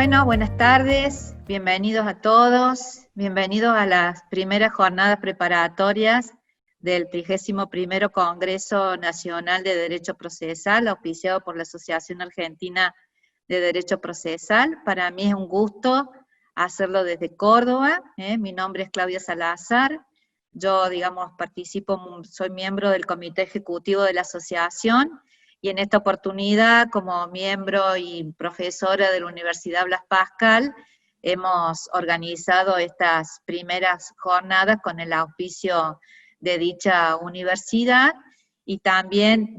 Bueno, buenas tardes, bienvenidos a todos, bienvenidos a las primeras jornadas preparatorias del 31º Congreso Nacional de Derecho Procesal, auspiciado por la Asociación Argentina de Derecho Procesal. Para mí es un gusto hacerlo desde Córdoba. Mi nombre es Claudia Salazar, yo, participo, soy miembro del Comité Ejecutivo de la Asociación, y en esta oportunidad, como miembro y profesora de la Universidad Blas Pascal, hemos organizado estas primeras jornadas con el auspicio de dicha universidad, y también,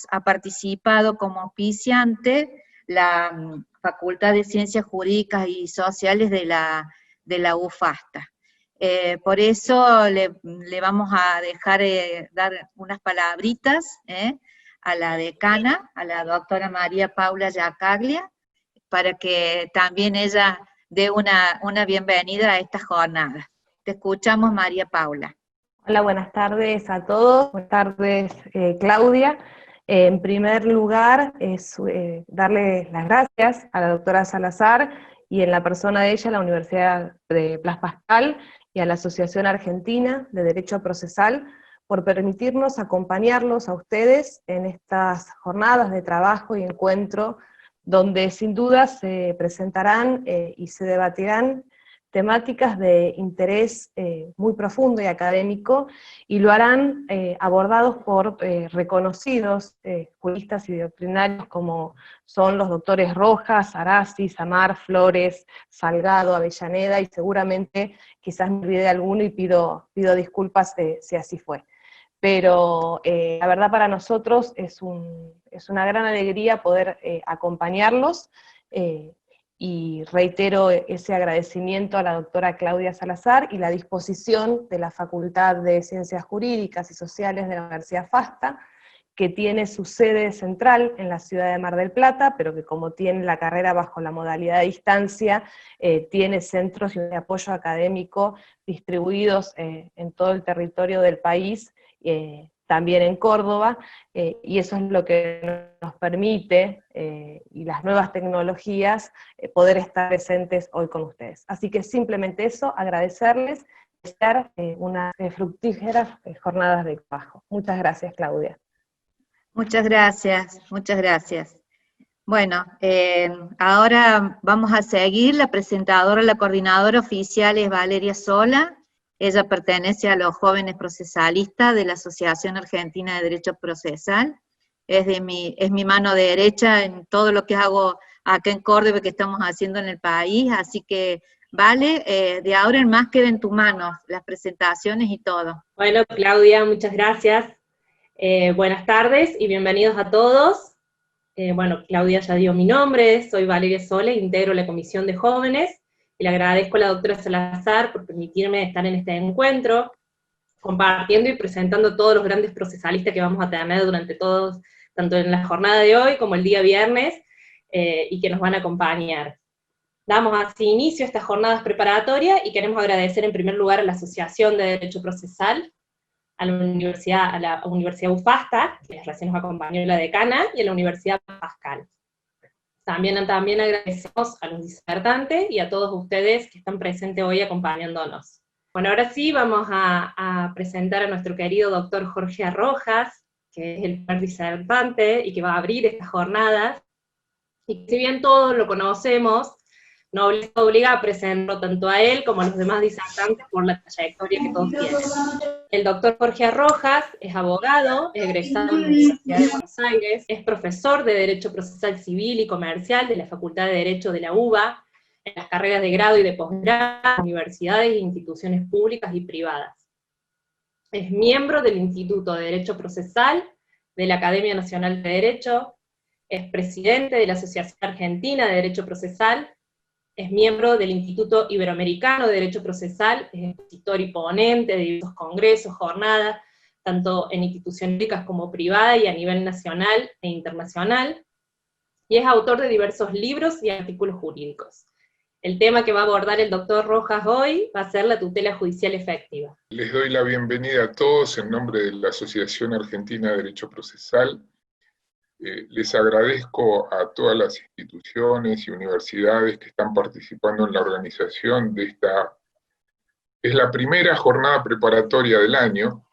ha participado como auspiciante la Facultad de Ciencias Jurídicas y Sociales de la UFASTA. Por eso le vamos a dejar dar unas palabritas, a la decana, a la doctora María Paula Yacaglia, para que también ella dé una bienvenida a esta jornada. Te escuchamos, María Paula. Hola, buenas tardes a todos. Buenas tardes, Claudia. En primer lugar, darle las gracias a la doctora Salazar y en la persona de ella, la Universidad de Blas Pascal y a la Asociación Argentina de Derecho Procesal, por permitirnos acompañarlos a ustedes en estas jornadas de trabajo y encuentro, donde sin duda se presentarán y se debatirán temáticas de interés muy profundo y académico, y lo harán abordados por reconocidos juristas y doctrinarios como son los doctores Rojas, Arasi, Samar, Flores, Salgado, Avellaneda, y seguramente quizás me olvidé de alguno y pido disculpas si así fue. Pero la verdad para nosotros es una gran alegría poder acompañarlos, y reitero ese agradecimiento a la doctora Claudia Salazar y la disposición de la Facultad de Ciencias Jurídicas y Sociales de la Universidad FASTA, que tiene su sede central en la ciudad de Mar del Plata, pero que como tiene la carrera bajo la modalidad de distancia, tiene centros de apoyo académico distribuidos en todo el territorio del país, también en Córdoba, y eso es lo que nos permite, y las nuevas tecnologías, poder estar presentes hoy con ustedes. Así que simplemente eso, agradecerles, estar unas fructíferas jornadas de trabajo. Muchas gracias, Claudia. Muchas gracias, muchas gracias. Bueno, ahora vamos a seguir. La presentadora, la coordinadora oficial es Valeria Sola. Ella pertenece a los jóvenes procesalistas de la Asociación Argentina de Derecho Procesal. Es mi mano derecha en todo lo que hago acá en Córdoba, que estamos haciendo en el país. Así que, Vale, de ahora en más queda en tus manos las presentaciones y todo. Bueno, Claudia, muchas gracias. Buenas tardes y bienvenidos a todos. Claudia ya dio mi nombre, soy Valeria Sole, integro la Comisión de Jóvenes, y le agradezco a la doctora Salazar por permitirme estar en este encuentro, compartiendo y presentando todos los grandes procesalistas que vamos a tener durante todos, tanto en la jornada de hoy como el día viernes, y que nos van a acompañar. Damos así inicio a estas jornadas preparatorias, y queremos agradecer en primer lugar a la Asociación de Derecho Procesal, a la Universidad UFASTA, que recién nos acompañó la decana, y a la Universidad Pascal. También agradecemos a los disertantes y a todos ustedes que están presentes hoy acompañándonos. Bueno, ahora sí vamos a presentar a nuestro querido doctor Jorge Rojas, que es el primer disertante y que va a abrir estas jornadas, y si bien todos lo conocemos, no obliga a presentarlo tanto a él como a los demás disertantes por la trayectoria que todos tienen. El doctor Jorge Rojas es abogado, es egresado de la Universidad de Buenos Aires, es profesor de Derecho Procesal Civil y Comercial de la Facultad de Derecho de la UBA, en las carreras de grado y de posgrado, universidades e instituciones públicas y privadas. Es miembro del Instituto de Derecho Procesal, de la Academia Nacional de Derecho, es presidente de la Asociación Argentina de Derecho Procesal, es miembro del Instituto Iberoamericano de Derecho Procesal, es expositor y ponente de diversos congresos, jornadas, tanto en instituciones públicas como privadas y a nivel nacional e internacional, y es autor de diversos libros y artículos jurídicos. El tema que va a abordar el doctor Rojas hoy va a ser la tutela judicial efectiva. Les doy la bienvenida a todos en nombre de la Asociación Argentina de Derecho Procesal. Les agradezco a todas las instituciones y universidades que están participando en la organización de esta. Es la primera jornada preparatoria del año.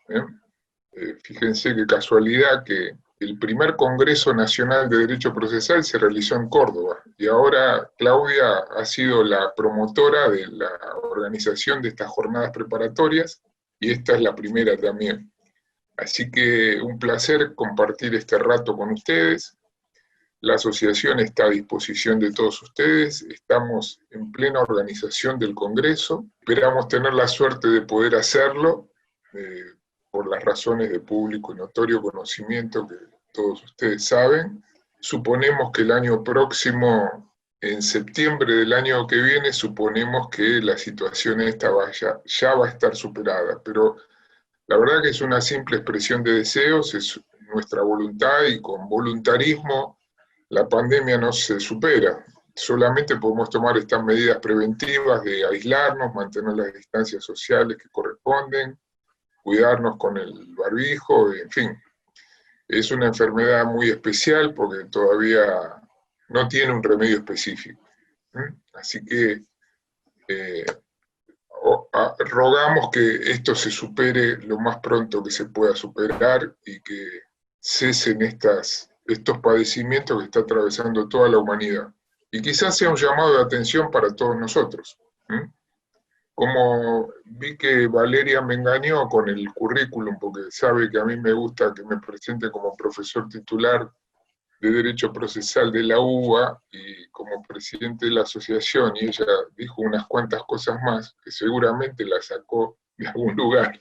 Fíjense qué casualidad que el primer Congreso Nacional de Derecho Procesal se realizó en Córdoba, y ahora Claudia ha sido la promotora de la organización de estas jornadas preparatorias, y esta es la primera también. Así que un placer compartir este rato con ustedes. La asociación está a disposición de todos ustedes, estamos en plena organización del Congreso, esperamos tener la suerte de poder hacerlo, por las razones de público y notorio conocimiento que todos ustedes saben. Suponemos que el año próximo, en septiembre del año que viene, suponemos que la situación esta ya va a estar superada, pero la verdad que es una simple expresión de deseos, es nuestra voluntad, y con voluntarismo la pandemia no se supera. Solamente podemos tomar estas medidas preventivas de aislarnos, mantener las distancias sociales que corresponden, cuidarnos con el barbijo, en fin. Es una enfermedad muy especial porque todavía no tiene un remedio específico. Así que rogamos que esto se supere lo más pronto que se pueda superar y que cesen estos padecimientos que está atravesando toda la humanidad. Y quizás sea un llamado de atención para todos nosotros. Como vi que Valeria me engañó con el currículum, porque sabe que a mí me gusta que me presente como profesor titular de Derecho Procesal de la UBA y como presidente de la asociación, y ella dijo unas cuantas cosas más, que seguramente la sacó de algún lugar.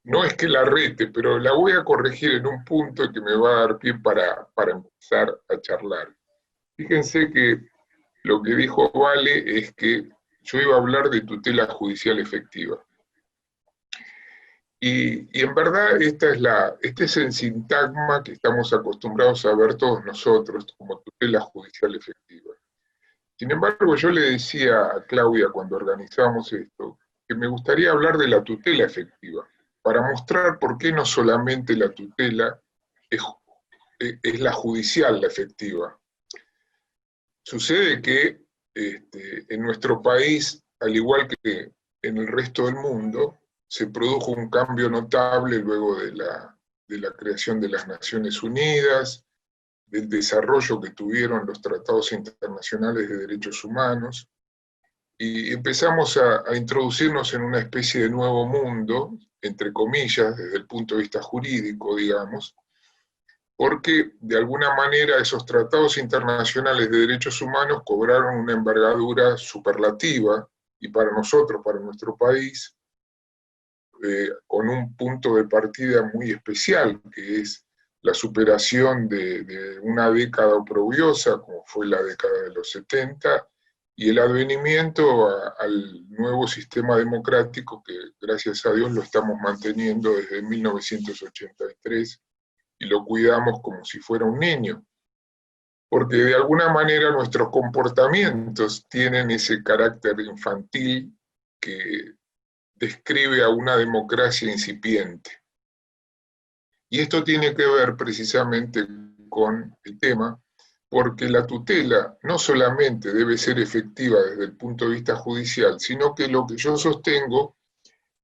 No es que la rete, pero la voy a corregir en un punto que me va a dar pie para empezar a charlar. Fíjense que lo que dijo Vale es que yo iba a hablar de tutela judicial efectiva. Y en verdad este es el sintagma que estamos acostumbrados a ver todos nosotros como tutela judicial efectiva. Sin embargo, yo le decía a Claudia cuando organizamos esto, que me gustaría hablar de la tutela efectiva, para mostrar por qué no solamente la tutela es la judicial la efectiva. Sucede que en nuestro país, al igual que en el resto del mundo, se produjo un cambio notable luego de la creación de las Naciones Unidas, del desarrollo que tuvieron los tratados internacionales de derechos humanos, y empezamos a introducirnos en una especie de nuevo mundo, entre comillas, desde el punto de vista jurídico, digamos, porque de alguna manera esos tratados internacionales de derechos humanos cobraron una envergadura superlativa, y para nosotros, para nuestro país, con un punto de partida muy especial, que es la superación de una década oprobiosa, como fue la década de los 70, y el advenimiento al nuevo sistema democrático que, gracias a Dios, lo estamos manteniendo desde 1983, y lo cuidamos como si fuera un niño, porque de alguna manera nuestros comportamientos tienen ese carácter infantil que describe a una democracia incipiente. Y esto tiene que ver precisamente con el tema, porque la tutela no solamente debe ser efectiva desde el punto de vista judicial, sino que lo que yo sostengo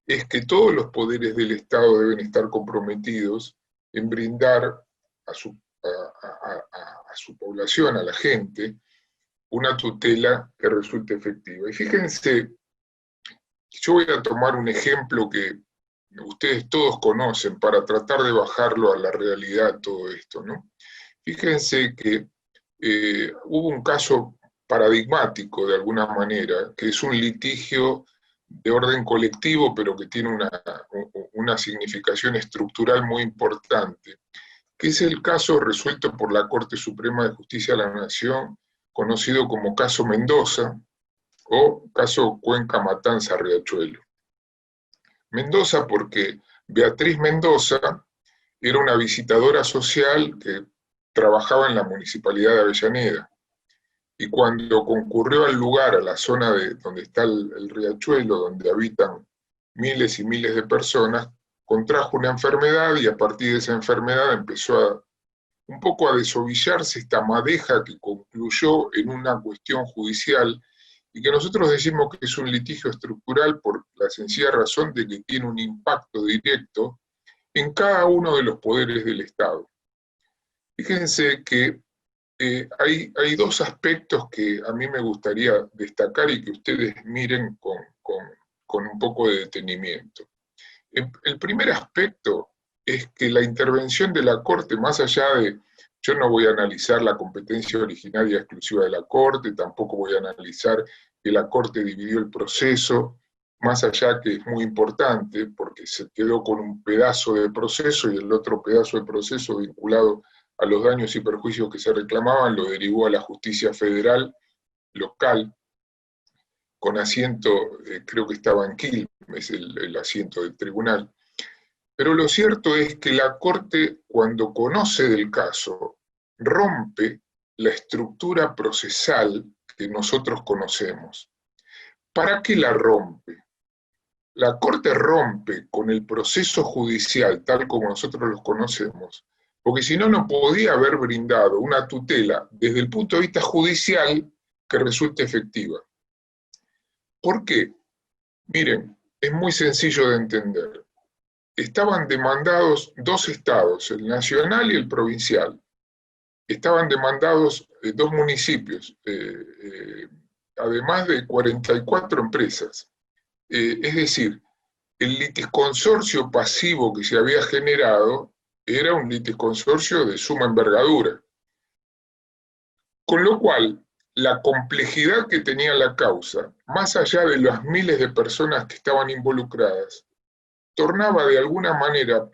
es que todos los poderes del Estado deben estar comprometidos en brindar a su población, a la gente, una tutela que resulte efectiva. Y fíjense, yo voy a tomar un ejemplo que ustedes todos conocen para tratar de bajarlo a la realidad todo esto, ¿no? Fíjense que hubo un caso paradigmático de alguna manera, que es un litigio de orden colectivo, pero que tiene una significación estructural muy importante, que es el caso resuelto por la Corte Suprema de Justicia de la Nación, conocido como caso Mendoza, o caso Cuenca Matanza Riachuelo. Mendoza porque Beatriz Mendoza era una visitadora social que trabajaba en la Municipalidad de Avellaneda, y cuando concurrió al lugar, a la zona donde está el riachuelo, donde habitan miles y miles de personas, contrajo una enfermedad y a partir de esa enfermedad empezó un poco a desovillarse esta madeja que concluyó en una cuestión judicial y que nosotros decimos que es un litigio estructural por la sencilla razón de que tiene un impacto directo en cada uno de los poderes del Estado. Fíjense que hay dos aspectos que a mí me gustaría destacar y que ustedes miren con un poco de detenimiento. El primer aspecto es que la intervención de la Corte, más allá de, yo no voy a analizar la competencia originaria exclusiva de la Corte, tampoco voy a analizar que la Corte dividió el proceso, más allá que es muy importante, porque se quedó con un pedazo de proceso y el otro pedazo de proceso vinculado a los daños y perjuicios que se reclamaban, lo derivó a la justicia federal local, con asiento, creo que estaba en Quilmes, el asiento del tribunal. Pero lo cierto es que la Corte, cuando conoce del caso, rompe la estructura procesal que nosotros conocemos. ¿Para qué la rompe? La Corte rompe con el proceso judicial, tal como nosotros los conocemos, porque si no, no podía haber brindado una tutela desde el punto de vista judicial que resulte efectiva. ¿Por qué? Miren, es muy sencillo de entender. Estaban demandados dos estados, el nacional y el provincial. Estaban demandados dos municipios, además de 44 empresas. Es decir, el litisconsorcio pasivo que se había generado era un litisconsorcio de suma envergadura. Con lo cual, la complejidad que tenía la causa, más allá de las miles de personas que estaban involucradas, tornaba de alguna manera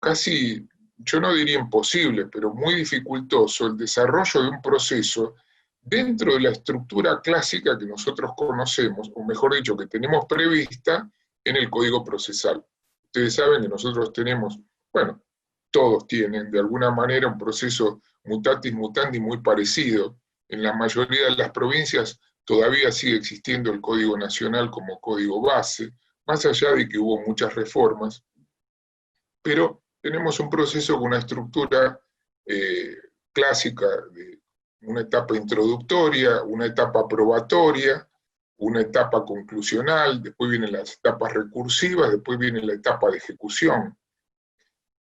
casi, yo no diría imposible, pero muy dificultoso el desarrollo de un proceso dentro de la estructura clásica que nosotros conocemos, o mejor dicho, que tenemos prevista en el Código Procesal. Ustedes saben que nosotros tenemos, bueno, todos tienen de alguna manera un proceso mutatis mutandis muy parecido. En la mayoría de las provincias todavía sigue existiendo el Código Nacional como código base, más allá de que hubo muchas reformas, pero tenemos un proceso con una estructura clásica de una etapa introductoria, una etapa probatoria, una etapa conclusional, después vienen las etapas recursivas, después viene la etapa de ejecución.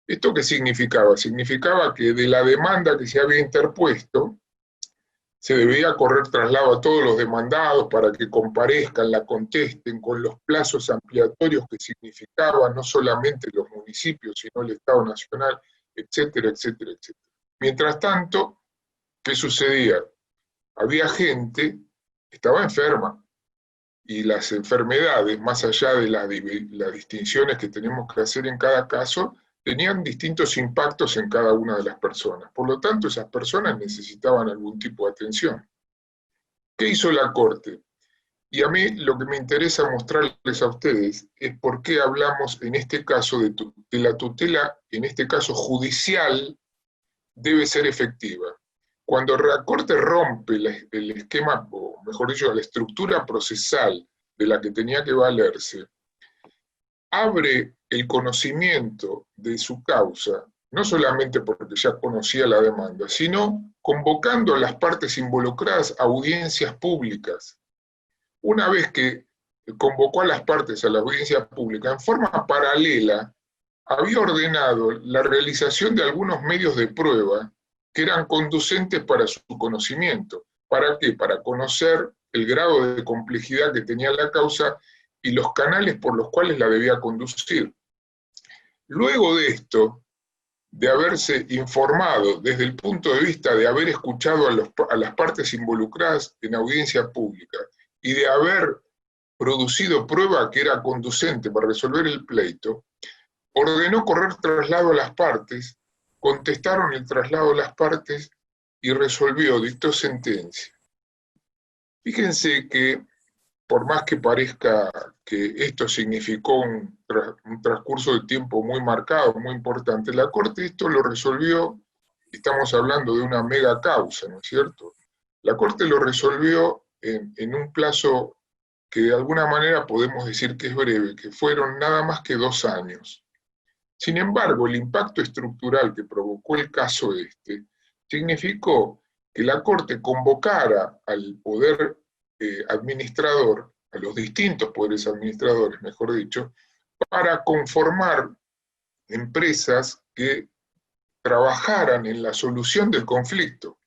¿Esto qué significaba? Significaba que de la demanda que se había interpuesto, se debía correr traslado a todos los demandados para que comparezcan, la contesten, con los plazos ampliatorios que significaban no solamente los municipios, sino el Estado Nacional, etcétera, etcétera, etcétera. Mientras tanto, ¿qué sucedía? Había gente que estaba enferma, y las enfermedades, más allá de las distinciones que tenemos que hacer en cada caso, tenían distintos impactos en cada una de las personas. Por lo tanto, esas personas necesitaban algún tipo de atención. ¿Qué hizo la Corte? Y a mí lo que me interesa mostrarles a ustedes es por qué hablamos en este caso de la tutela, en este caso judicial, debe ser efectiva. Cuando la Corte rompe el esquema, o mejor dicho, la estructura procesal de la que tenía que valerse, abre el conocimiento de su causa, no solamente porque ya conocía la demanda, sino convocando a las partes involucradas a audiencias públicas. Una vez que convocó a las partes a la audiencia pública, en forma paralela, había ordenado la realización de algunos medios de prueba que eran conducentes para su conocimiento. ¿Para qué? Para conocer el grado de complejidad que tenía la causa y los canales por los cuales la debía conducir. Luego de esto, de haberse informado desde el punto de vista de haber escuchado a las partes involucradas en audiencia pública y de haber producido prueba que era conducente para resolver el pleito, ordenó correr traslado a las partes, contestaron el traslado a las partes y resolvió, dictó sentencia. Fíjense que, por más que parezca que esto significó un transcurso de tiempo muy marcado, muy importante, la Corte esto lo resolvió, estamos hablando de una mega causa, ¿no es cierto? La Corte lo resolvió en un plazo que de alguna manera podemos decir que es breve, que fueron nada más que 2 años. Sin embargo, el impacto estructural que provocó el caso significó que la Corte convocara al poder administrador, a los distintos poderes administradores, mejor dicho, para conformar empresas que trabajaran en la solución del conflicto.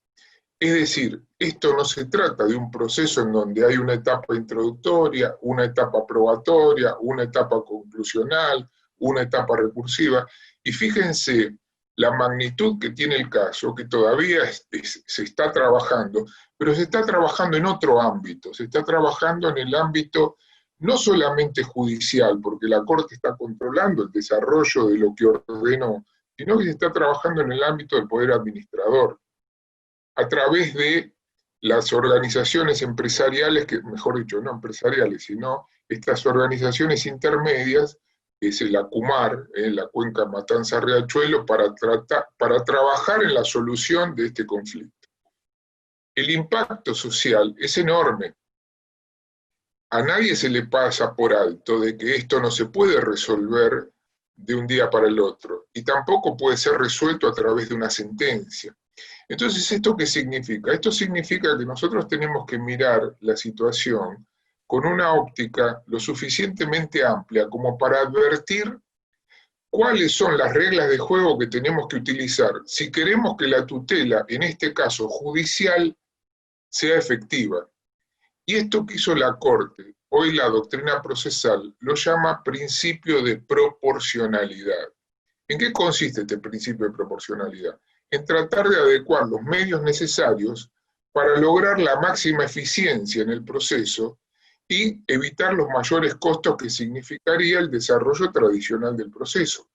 Es decir, esto no se trata de un proceso en donde hay una etapa introductoria, una etapa probatoria, una etapa conclusional, una etapa recursiva, y fíjense la magnitud que tiene el caso, que todavía se está trabajando, pero se está trabajando en otro ámbito, se está trabajando en el ámbito no solamente judicial, porque la Corte está controlando el desarrollo de lo que ordenó, sino que se está trabajando en el ámbito del poder administrador, a través de las organizaciones empresariales, que mejor dicho, no empresariales, sino estas organizaciones intermedias, que es el ACUMAR, la Cuenca Matanza-Riachuelo, para trabajar en la solución de este conflicto. El impacto social es enorme. A nadie se le pasa por alto de que esto no se puede resolver de un día para el otro, y tampoco puede ser resuelto a través de una sentencia. Entonces, ¿esto qué significa? Esto significa que nosotros tenemos que mirar la situación con una óptica lo suficientemente amplia como para advertir cuáles son las reglas de juego que tenemos que utilizar si queremos que la tutela, en este caso judicial, sea efectiva. Y esto que hizo la Corte, hoy la doctrina procesal, lo llama principio de proporcionalidad. ¿En qué consiste este principio de proporcionalidad? En tratar de adecuar los medios necesarios para lograr la máxima eficiencia en el proceso y evitar los mayores costos que significaría el desarrollo tradicional del proceso.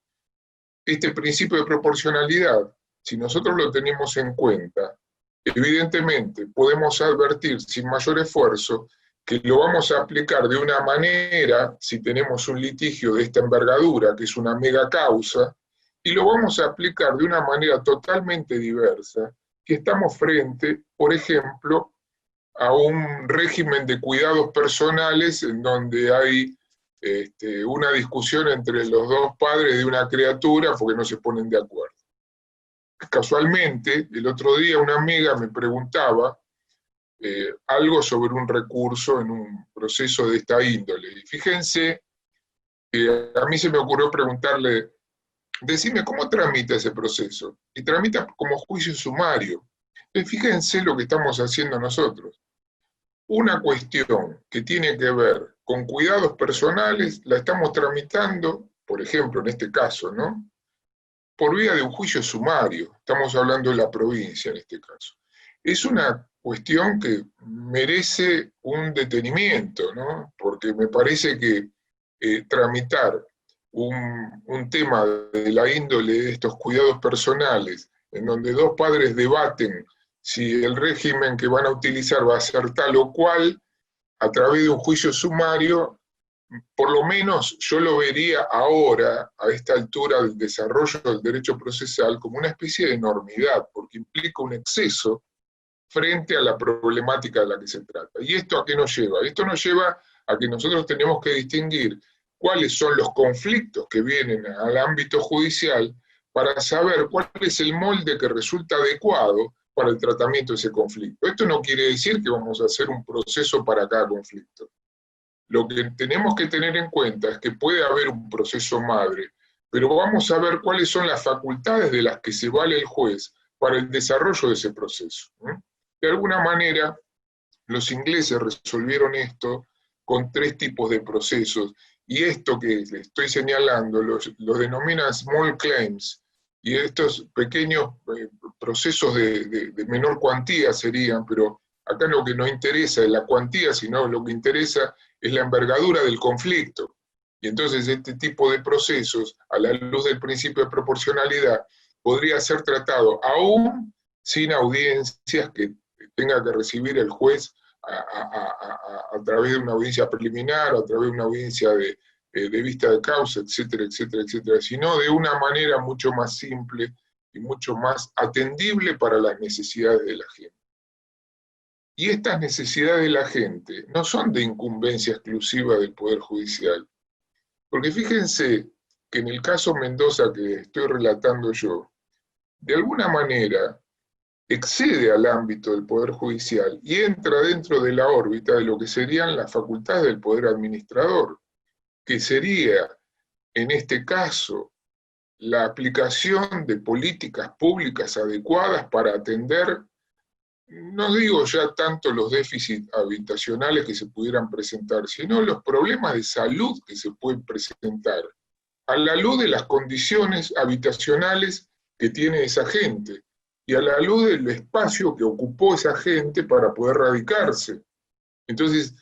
Este principio de proporcionalidad, si nosotros lo tenemos en cuenta, evidentemente podemos advertir sin mayor esfuerzo que lo vamos a aplicar de una manera, si tenemos un litigio de esta envergadura, que es una mega causa, y lo vamos a aplicar de una manera totalmente diversa, que estamos frente, por ejemplo, a un régimen de cuidados personales en donde hay una discusión entre los dos padres de una criatura porque no se ponen de acuerdo. Casualmente, el otro día una amiga me preguntaba algo sobre un recurso en un proceso de esta índole. Y fíjense, a mí se me ocurrió preguntarle, decime, ¿cómo tramita ese proceso? Y tramita como juicio sumario. Entonces, fíjense lo que estamos haciendo nosotros. Una cuestión que tiene que ver con cuidados personales, la estamos tramitando, por ejemplo, en este caso, ¿no?, por vía de un juicio sumario. Estamos hablando de la provincia en este caso. Es una cuestión que merece un detenimiento, ¿no?, porque me parece que tramitar un tema de la índole de estos cuidados personales, en donde dos padres debaten si el régimen que van a utilizar va a ser tal o cual, a través de un juicio sumario, por lo menos yo lo vería ahora, a esta altura del desarrollo del derecho procesal, como una especie de enormidad, porque implica un exceso frente a la problemática de la que se trata. ¿Y esto a qué nos lleva? Esto nos lleva a que nosotros tenemos que distinguir cuáles son los conflictos que vienen al ámbito judicial para saber cuál es el molde que resulta adecuado para el tratamiento de ese conflicto. Esto no quiere decir que vamos a hacer un proceso para cada conflicto. Lo que tenemos que tener en cuenta es que puede haber un proceso madre, pero vamos a ver cuáles son las facultades de las que se vale el juez para el desarrollo de ese proceso. De alguna manera, los ingleses resolvieron esto con 3 tipos de procesos, y esto que les estoy señalando los denominan small claims, y estos pequeños procesos de menor cuantía serían, pero acá lo que no interesa es la cuantía, sino lo que interesa es la envergadura del conflicto. Y entonces este tipo de procesos, a la luz del principio de proporcionalidad, podría ser tratado aún sin audiencias que tenga que recibir el juez a través de una audiencia preliminar, o a través de una audiencia de vista de causa, etcétera, etcétera, etcétera, sino de una manera mucho más simple y mucho más atendible para las necesidades de la gente. Y estas necesidades de la gente no son de incumbencia exclusiva del Poder Judicial, porque fíjense que en el caso Mendoza que estoy relatando yo, de alguna manera excede al ámbito del Poder Judicial y entra dentro de la órbita de lo que serían las facultades del Poder Administrador, que sería, en este caso, la aplicación de políticas públicas adecuadas para atender, no digo ya tanto los déficits habitacionales que se pudieran presentar, sino los problemas de salud que se pueden presentar, a la luz de las condiciones habitacionales que tiene esa gente, y a la luz del espacio que ocupó esa gente para poder radicarse. Entonces,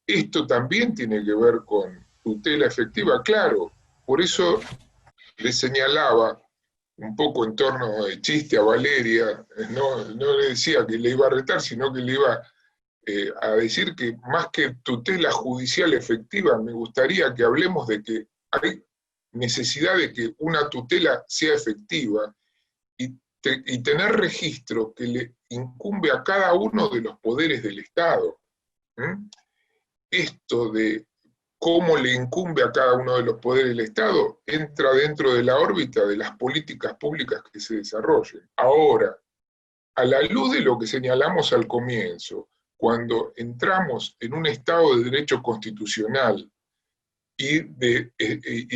esto también tiene que ver con tutela efectiva, claro, por eso le señalaba un poco en torno de chiste a Valeria, no le decía que le iba a retar, sino que le iba a decir que más que tutela judicial efectiva, me gustaría que hablemos de que hay necesidad de que una tutela sea efectiva y tener registro que le incumbe a cada uno de los poderes del Estado. Esto de cómo le incumbe a cada uno de los poderes del Estado entra dentro de la órbita de las políticas públicas que se desarrollen. Ahora, a la luz de lo que señalamos al comienzo, cuando entramos en un Estado de derecho constitucional y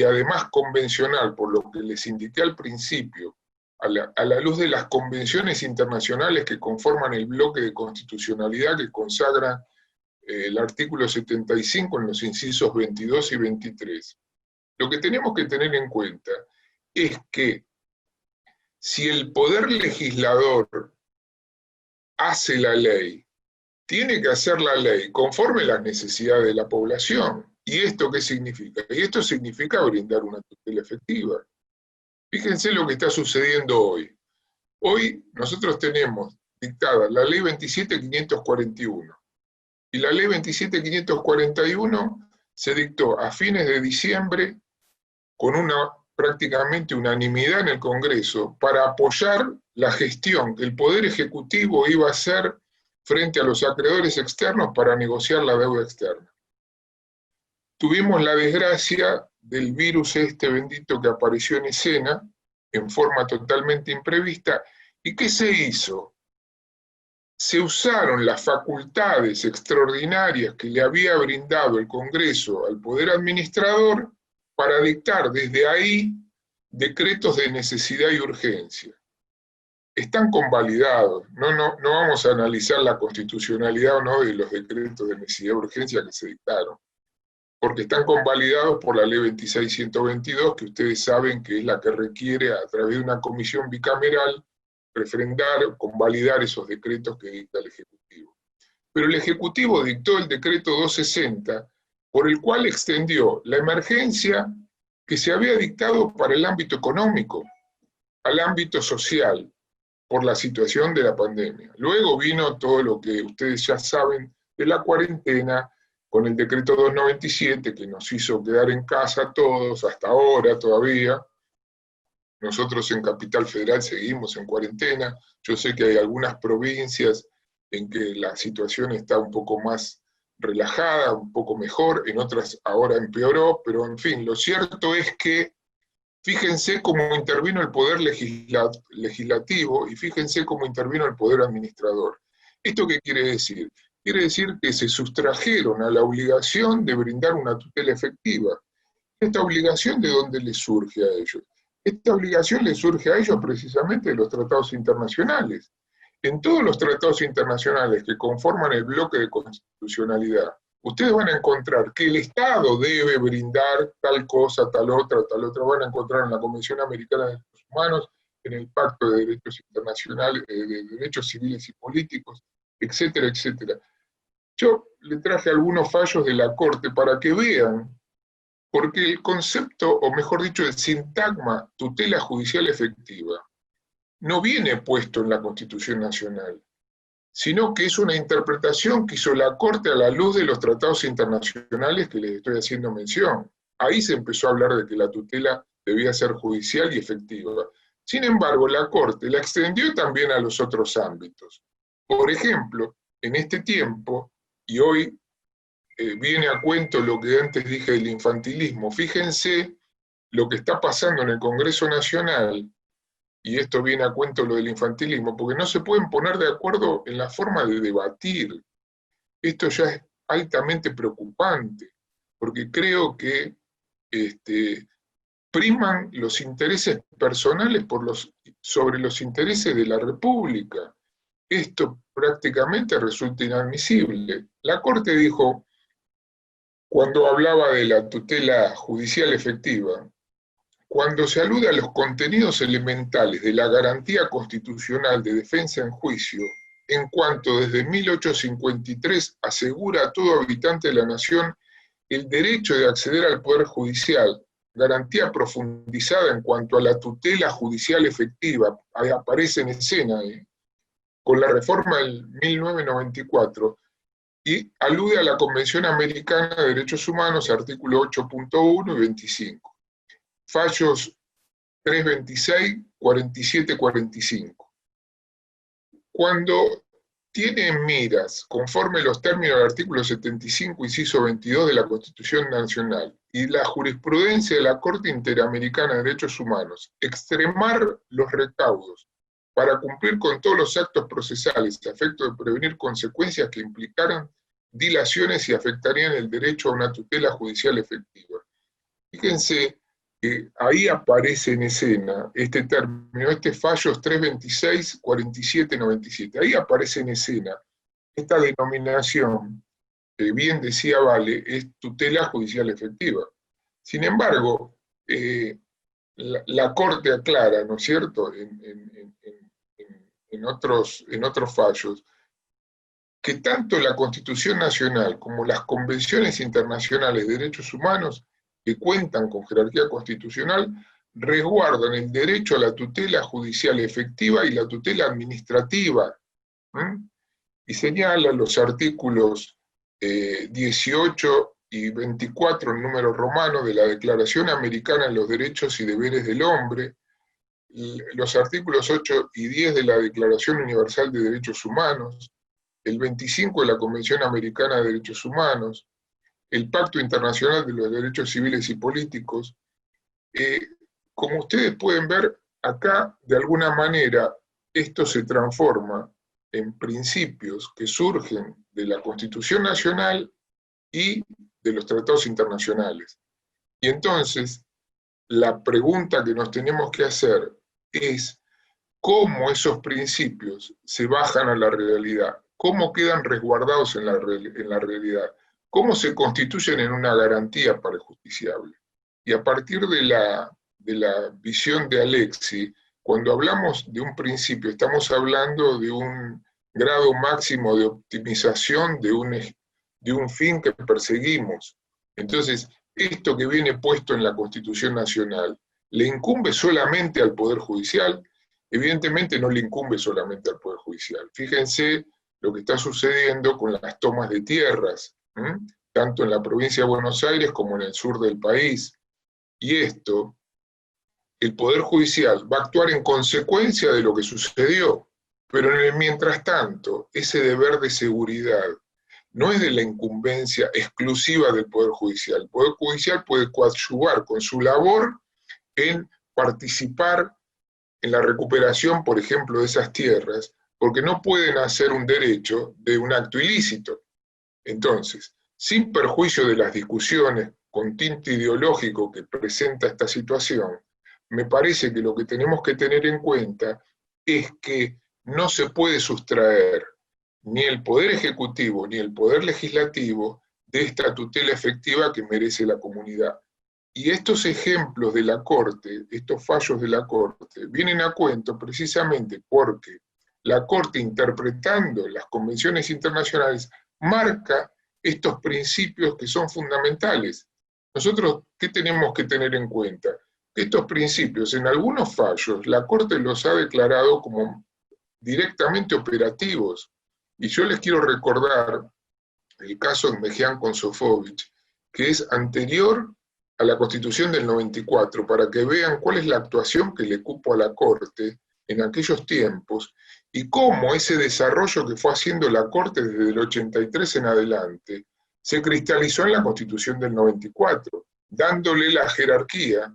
además convencional, por lo que les indiqué al principio, a la luz de las convenciones internacionales que conforman el bloque de constitucionalidad que consagra el artículo 75 en los incisos 22 y 23. Lo que tenemos que tener en cuenta es que si el poder legislador hace la ley, tiene que hacer la ley conforme a las necesidades de la población. ¿Y esto qué significa? Y esto significa brindar una tutela efectiva. Fíjense lo que está sucediendo hoy. Hoy nosotros tenemos dictada la ley 27.541. Y la ley 27.541 se dictó a fines de diciembre con una prácticamente unanimidad en el Congreso para apoyar la gestión que el Poder Ejecutivo iba a hacer frente a los acreedores externos para negociar la deuda externa. Tuvimos la desgracia del virus este bendito que apareció en escena en forma totalmente imprevista. ¿Y qué se hizo? Se usaron las facultades extraordinarias que le había brindado el Congreso al Poder Administrador para dictar desde ahí decretos de necesidad y urgencia. Están convalidados, no vamos a analizar la constitucionalidad o no de los decretos de necesidad y urgencia que se dictaron, porque están convalidados por la ley 26.122, que ustedes saben que es la que requiere a través de una comisión bicameral refrendar, convalidar esos decretos que dicta el Ejecutivo. Pero el Ejecutivo dictó el decreto 260, por el cual extendió la emergencia que se había dictado para el ámbito económico al ámbito social, por la situación de la pandemia. Luego vino todo lo que ustedes ya saben de la cuarentena, con el decreto 297, que nos hizo quedar en casa todos, hasta ahora todavía. Nosotros en Capital Federal seguimos en cuarentena. Yo sé que hay algunas provincias en que la situación está un poco más relajada, un poco mejor, en otras ahora empeoró, pero en fin, lo cierto es que fíjense cómo intervino el Poder Legislativo y fíjense cómo intervino el Poder Administrador. ¿Esto qué quiere decir? Quiere decir que se sustrajeron a la obligación de brindar una tutela efectiva. ¿Esta obligación de dónde les surge a ellos? Esta obligación les surge a ellos precisamente de los tratados internacionales. En todos los tratados internacionales que conforman el bloque de constitucionalidad, ustedes van a encontrar que el Estado debe brindar tal cosa, tal otra, van a encontrar en la Convención Americana de Derechos Humanos, en el Pacto de Derechos Internacionales, de Derechos Civiles y Políticos, etcétera, etcétera. Yo le traje algunos fallos de la Corte para que vean, porque el concepto, o mejor dicho, el sintagma tutela judicial efectiva, no viene puesto en la Constitución Nacional, sino que es una interpretación que hizo la Corte a la luz de los tratados internacionales que les estoy haciendo mención. Ahí se empezó a hablar de que la tutela debía ser judicial y efectiva. Sin embargo, la Corte la extendió también a los otros ámbitos. Por ejemplo, en este tiempo, y hoy viene a cuento lo que antes dije del infantilismo, fíjense lo que está pasando en el Congreso Nacional, y esto viene a cuento lo del infantilismo, porque no se pueden poner de acuerdo en la forma de debatir. Esto ya es altamente preocupante, porque creo que priman los intereses personales sobre los intereses de la República. Esto prácticamente resulta inadmisible. La Corte dijo, cuando hablaba de la tutela judicial efectiva, cuando se alude a los contenidos elementales de la garantía constitucional de defensa en juicio, en cuanto desde 1853 asegura a todo habitante de la nación el derecho de acceder al Poder Judicial, garantía profundizada en cuanto a la tutela judicial efectiva, aparece en escena con la reforma del 1994, y alude a la Convención Americana de Derechos Humanos, artículo 8.1 y 25. Fallos 326, 47, 45. Cuando tiene en miras, conforme los términos del artículo 75, inciso 22 de la Constitución Nacional y la jurisprudencia de la Corte Interamericana de Derechos Humanos, extremar los recaudos para cumplir con todos los actos procesales a efecto de prevenir consecuencias que implicaran dilaciones y afectarían el derecho a una tutela judicial efectiva. Fíjense que ahí aparece en escena este término, fallos 326, 47, 97. Ahí aparece en escena esta denominación, que bien decía Vale, es tutela judicial efectiva. Sin embargo, la Corte aclara, ¿no es cierto?, en otros fallos, que tanto la Constitución Nacional como las convenciones internacionales de derechos humanos que cuentan con jerarquía constitucional, resguardan el derecho a la tutela judicial efectiva y la tutela administrativa. Y señala los artículos 18 y 24 en número romano de la Declaración Americana de los Derechos y Deberes del Hombre, los artículos 8 y 10 de la Declaración Universal de Derechos Humanos, el 25 de la Convención Americana de Derechos Humanos, el Pacto Internacional de los Derechos Civiles y Políticos. Como ustedes pueden ver, acá, de alguna manera, esto se transforma en principios que surgen de la Constitución Nacional y de los tratados internacionales. Y entonces, la pregunta que nos tenemos que hacer es cómo esos principios se bajan a la realidad, cómo quedan resguardados en la realidad, cómo se constituyen en una garantía para el justiciable. Y a partir de la visión de Alexis, cuando hablamos de un principio, estamos hablando de un grado máximo de optimización de un fin que perseguimos. Entonces, esto que viene puesto en la Constitución Nacional, ¿le incumbe solamente al Poder Judicial? Evidentemente no le incumbe solamente al Poder Judicial. Fíjense lo que está sucediendo con las tomas de tierras, tanto en la provincia de Buenos Aires como en el sur del país. Y esto, el Poder Judicial va a actuar en consecuencia de lo que sucedió, pero en el mientras tanto, ese deber de seguridad no es de la incumbencia exclusiva del Poder Judicial. El Poder Judicial puede coadyuvar con su labor en participar en la recuperación, por ejemplo, de esas tierras, porque no pueden hacer un derecho de un acto ilícito. Entonces, sin perjuicio de las discusiones con tinte ideológico que presenta esta situación, me parece que lo que tenemos que tener en cuenta es que no se puede sustraer ni el Poder Ejecutivo ni el Poder Legislativo de esta tutela efectiva que merece la comunidad. Y estos ejemplos de la Corte, estos fallos de la Corte, vienen a cuento precisamente porque la Corte, interpretando las convenciones internacionales, marca estos principios que son fundamentales. Nosotros, ¿qué tenemos que tener en cuenta? Que estos principios, en algunos fallos, la Corte los ha declarado como directamente operativos. Y yo les quiero recordar el caso de Mejián con Sofovich, que es anterior a la Constitución del 94, para que vean cuál es la actuación que le cupo a la Corte en aquellos tiempos, y cómo ese desarrollo que fue haciendo la Corte desde el 83 en adelante, se cristalizó en la Constitución del 94, dándole la jerarquía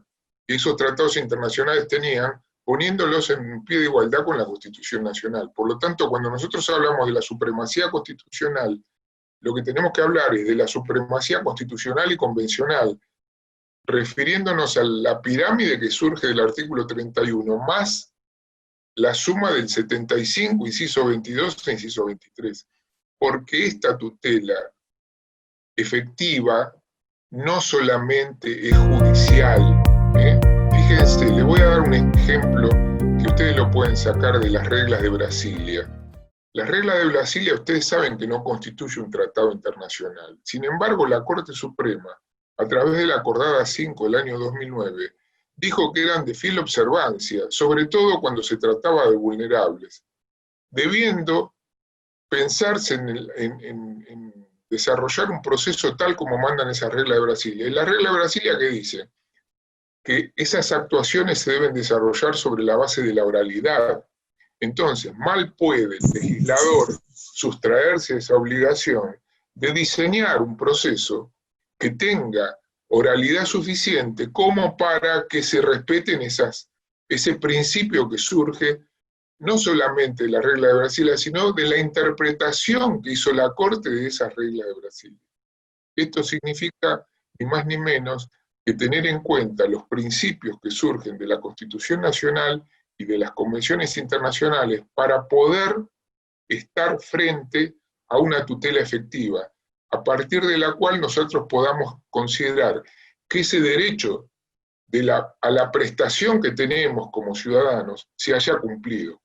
esos tratados internacionales tenían, poniéndolos en pie de igualdad con la Constitución Nacional. Por lo tanto, cuando nosotros hablamos de la supremacía constitucional, lo que tenemos que hablar es de la supremacía constitucional y convencional, refiriéndonos a la pirámide que surge del artículo 31, más la suma del 75, inciso 22 e inciso 23. Porque esta tutela efectiva no solamente es judicial. Fíjense, le voy a dar un ejemplo que ustedes lo pueden sacar de las reglas de Brasilia. Las reglas de Brasilia, ustedes saben que no constituye un tratado internacional. Sin embargo, la Corte Suprema, a través de la Acordada 5 del año 2009, dijo que eran de fiel observancia, sobre todo cuando se trataba de vulnerables, debiendo pensarse en desarrollar un proceso tal como mandan esas reglas de Brasilia. Y la regla de Brasilia que dice que esas actuaciones se deben desarrollar sobre la base de la oralidad. Entonces, mal puede el legislador sustraerse de esa obligación de diseñar un proceso que tenga oralidad suficiente como para que se respeten ese principio que surge no solamente de la regla de Brasilia, sino de la interpretación que hizo la Corte de esas reglas de Brasilia. Esto significa, ni más ni menos, que tener en cuenta los principios que surgen de la Constitución Nacional y de las convenciones internacionales para poder estar frente a una tutela efectiva, a partir de la cual nosotros podamos considerar que ese derecho a la prestación que tenemos como ciudadanos se haya cumplido.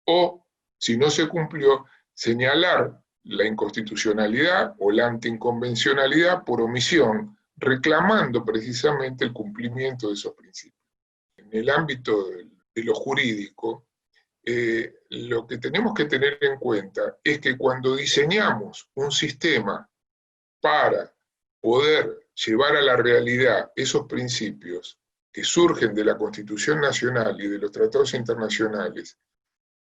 O, si no se cumplió, señalar la inconstitucionalidad o la anticonvencionalidad por omisión, reclamando precisamente el cumplimiento de esos principios. En el ámbito de lo jurídico, lo que tenemos que tener en cuenta es que cuando diseñamos un sistema para poder llevar a la realidad esos principios que surgen de la Constitución Nacional y de los tratados internacionales,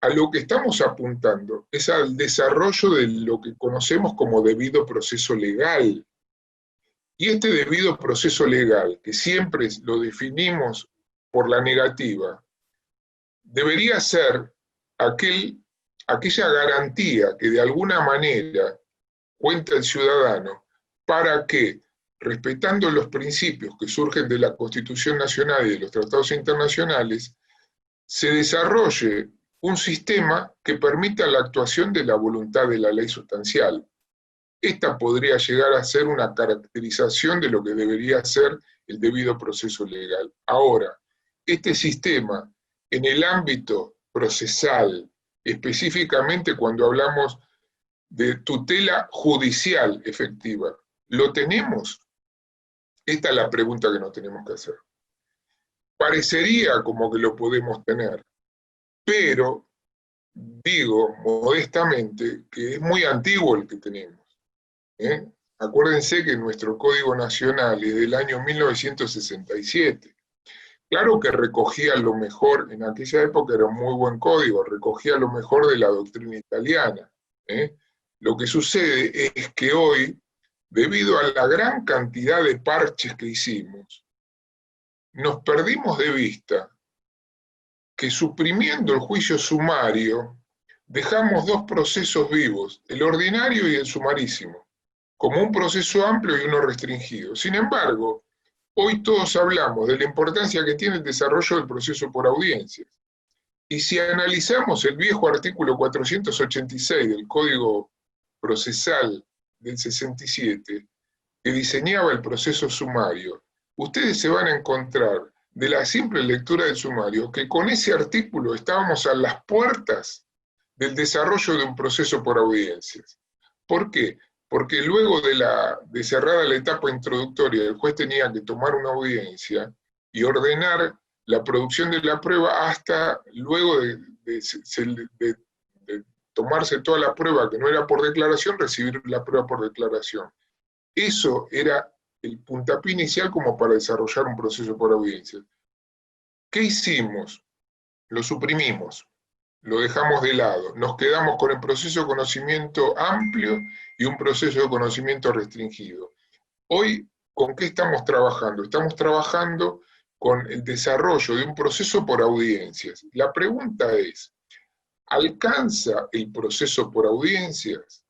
a lo que estamos apuntando es al desarrollo de lo que conocemos como debido proceso legal. Y este debido proceso legal, que siempre lo definimos por la negativa, debería ser aquella garantía que de alguna manera cuenta el ciudadano para que, respetando los principios que surgen de la Constitución Nacional y de los tratados internacionales, se desarrolle un sistema que permita la actuación de la voluntad de la ley sustancial. Esta podría llegar a ser una caracterización de lo que debería ser el debido proceso legal. Ahora, este sistema, en el ámbito procesal, específicamente cuando hablamos de tutela judicial efectiva, ¿lo tenemos? Esta es la pregunta que nos tenemos que hacer. Parecería como que lo podemos tener, pero digo modestamente que es muy antiguo el que tenemos. Acuérdense que nuestro Código Nacional es del año 1967. Claro que recogía lo mejor, en aquella época era un muy buen código, recogía lo mejor de la doctrina italiana. Lo que sucede es que hoy, debido a la gran cantidad de parches que hicimos, nos perdimos de vista que suprimiendo el juicio sumario, dejamos dos procesos vivos, el ordinario y el sumarísimo, como un proceso amplio y uno restringido. Sin embargo, hoy todos hablamos de la importancia que tiene el desarrollo del proceso por audiencias. Y si analizamos el viejo artículo 486 del Código Procesal del 67, que diseñaba el proceso sumario, ustedes se van a encontrar de la simple lectura del sumario que con ese artículo estábamos a las puertas del desarrollo de un proceso por audiencias. ¿Por qué? Porque luego de cerrada la etapa introductoria, el juez tenía que tomar una audiencia y ordenar la producción de la prueba hasta luego de tomarse toda la prueba que no era por declaración, recibir la prueba por declaración. Eso era el puntapié inicial como para desarrollar un proceso por audiencia. ¿Qué hicimos? Lo suprimimos, lo dejamos de lado, nos quedamos con el proceso de conocimiento amplio y un proceso de conocimiento restringido. Hoy, ¿con qué estamos trabajando? Estamos trabajando con el desarrollo de un proceso por audiencias. La pregunta es, ¿alcanza el proceso por audiencias?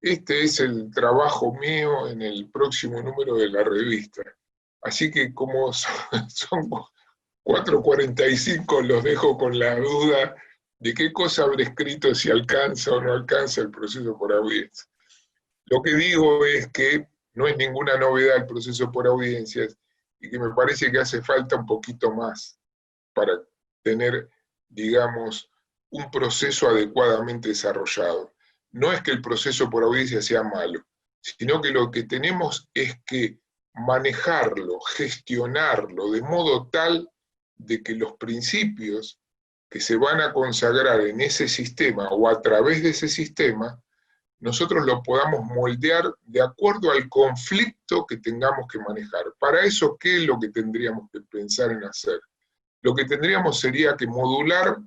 Este es el trabajo mío en el próximo número de la revista. Así que como son 4:45, los dejo con la duda de qué cosa habré escrito, si alcanza o no alcanza el proceso por audiencias. Lo que digo es que no es ninguna novedad el proceso por audiencias y que me parece que hace falta un poquito más para tener, digamos, un proceso adecuadamente desarrollado. No es que el proceso por audiencia sea malo, sino que lo que tenemos es que manejarlo, gestionarlo de modo tal de que los principios que se van a consagrar en ese sistema o a través de ese sistema, nosotros lo podamos moldear de acuerdo al conflicto que tengamos que manejar. Para eso, ¿qué es lo que tendríamos que pensar en hacer? Lo que tendríamos sería que modular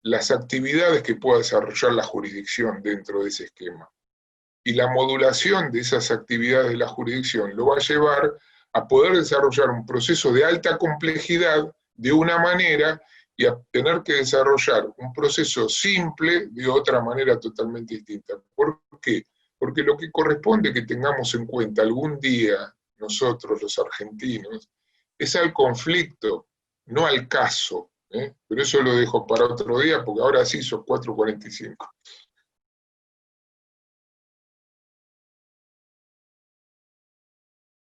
las actividades que pueda desarrollar la jurisdicción dentro de ese esquema. Y la modulación de esas actividades de la jurisdicción lo va a llevar a poder desarrollar un proceso de alta complejidad de una manera y a tener que desarrollar un proceso simple de otra manera totalmente distinta. ¿Por qué? Porque lo que corresponde que tengamos en cuenta algún día, nosotros los argentinos, es al conflicto, no al caso. Pero eso lo dejo para otro día, porque ahora sí son 4:45.